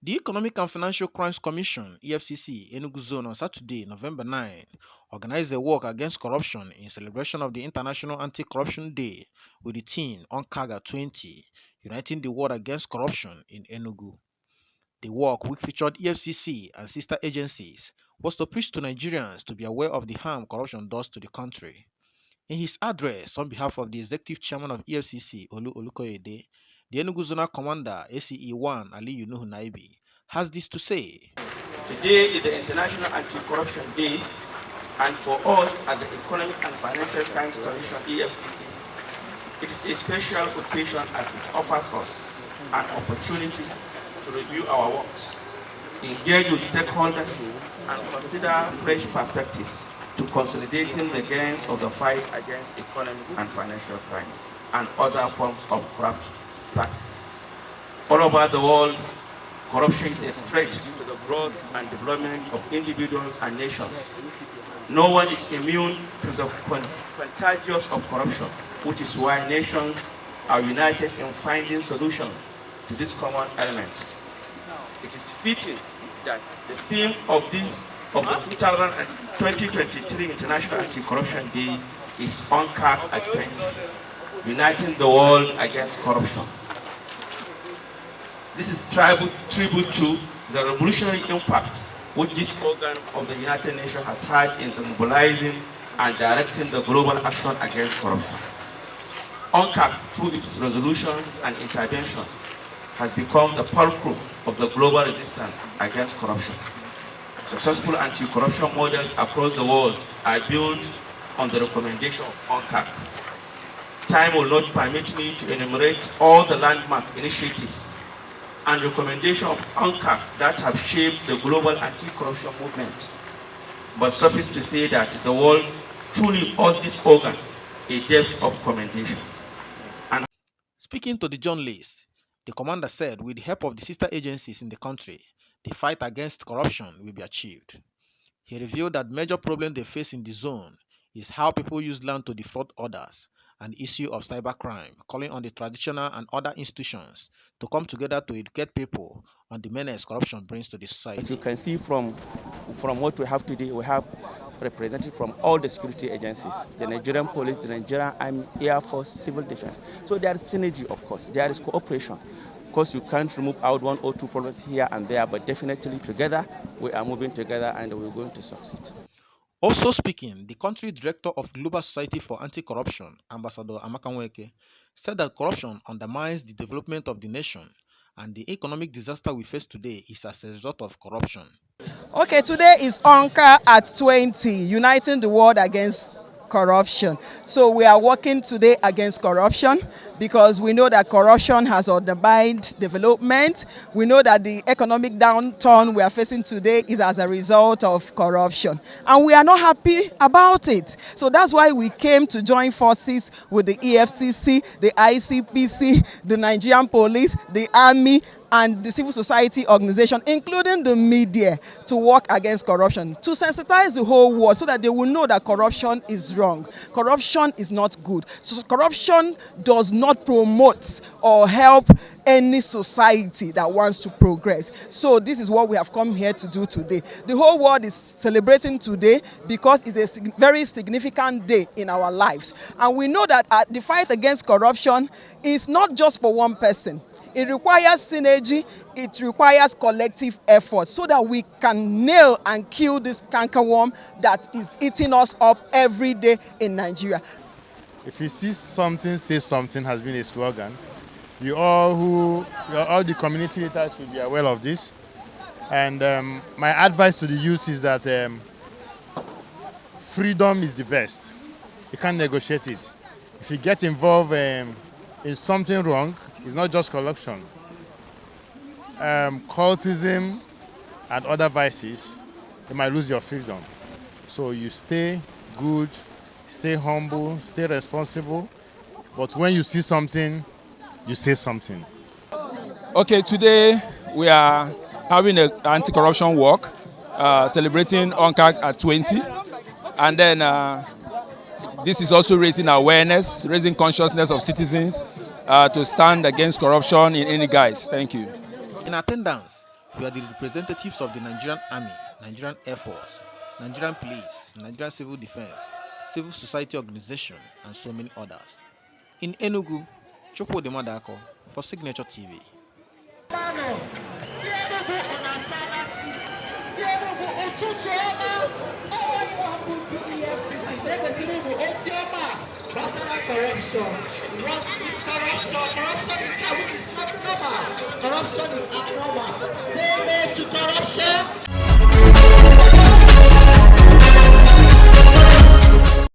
The Economic and Financial Crimes Commission (EFCC) Enugu Zone on Saturday, November 9, organized a walk against corruption in celebration of the International Anti-Corruption Day with the theme "Onkaga 20, Uniting the World Against Corruption in Enugu." The walk, which featured EFCC and sister agencies, was to preach to Nigerians to be aware of the harm corruption does to the country. In his address on behalf of the Executive Chairman of EFCC, Olu Olukoyede, the Enugu Zonal Commander, ACE-1 Ali Yunuhu Naibi, has this to say. Today is the International Anti-Corruption Day, and for us at the Economic and Financial Crimes Commission (EFCC), it is a special occasion as it offers us an opportunity to review our works, engage with stakeholders, and consider fresh perspectives to consolidating the gains of the fight against economic and financial crimes and other forms of corrupt practices. All over the world, corruption is a threat to the growth and development of individuals and nations. No one is immune to the contagious of corruption, which is why nations are united in finding solutions to this common element. It is fitting that the theme of the 2023 International Anti-Corruption Day is "Onkaga at 20, Uniting the World Against Corruption." This is tribute to the revolutionary impact which this organ of the United Nations has had in mobilizing and directing the global action against corruption. Onkaga, through its resolutions and interventions, has become the fulcrum of the global resistance against corruption. Successful anti-corruption models across the world are built on the recommendation of Onkaga. Time will not permit me to enumerate all the landmark initiatives and recommendations of Onkaga that have shaped the global anti-corruption movement. But suffice to say that the world truly owes this organ a debt of commendation. Speaking to the journalists, the commander said with the help of the sister agencies in the country, the fight against corruption will be achieved. He revealed that major problem they face in the zone is how people use land to defraud others and the issue of cybercrime, calling on the traditional and other institutions to come together to educate people on the menace corruption brings to the society. As you can see from what we have today, we have representatives from all the security agencies, the Nigerian police, the Nigerian Army, Air Force, Civil Defense. So there is synergy, of course. There is cooperation. Of course, you can't remove out one or two problems here and there, but definitely together, we are moving together and we're going to succeed. Also speaking, the country director of Global Society for Anti-Corruption, Ambassador Amaka Nweke, said that corruption undermines the development of the nation and the economic disaster we face today is as a result of corruption. Okay, today is Onkaga at 20, Uniting the World Against Corruption. So we are working today against corruption because we know that corruption has undermined development. We know that the economic downturn we are facing today is as a result of corruption. And we are not happy about it. So that's why we came to join forces with the EFCC, the ICPC, the Nigerian police, the army, and the civil society organization, including the media, to work against corruption, to sensitize the whole world so that they will know that corruption is wrong. Corruption is not good. So corruption does not promote or help any society that wants to progress. So this is what we have come here to do today. The whole world is celebrating today because it's a very significant day in our lives. And we know that the fight against corruption is not just for one person. It requires synergy, it requires collective effort so that we can nail and kill this cankerworm that is eating us up every day in Nigeria. If you see something, say something has been a slogan. All the community leaders should be aware of this. And my advice to the youth is that freedom is the best. You can't negotiate it. If you get involved in something wrong, it's not just corruption. Cultism and other vices, you might lose your freedom. So you stay good, stay humble, stay responsible. But when you see something, you say something. Okay, today we are having an anti-corruption walk, celebrating Onkaga at 20. And then this is also raising awareness, raising consciousness of citizens to stand against corruption in any guise. Thank you. In attendance We are the representatives of the Nigerian Army, Nigerian Air Force, Nigerian Police, Nigerian Civil Defense, civil society organization, and so many others. In Enugu, Chukwu Demadako for Signature TV. Corruption. What is corruption? Corruption is that which is not normal. Corruption is abnormal. Say no to corruption.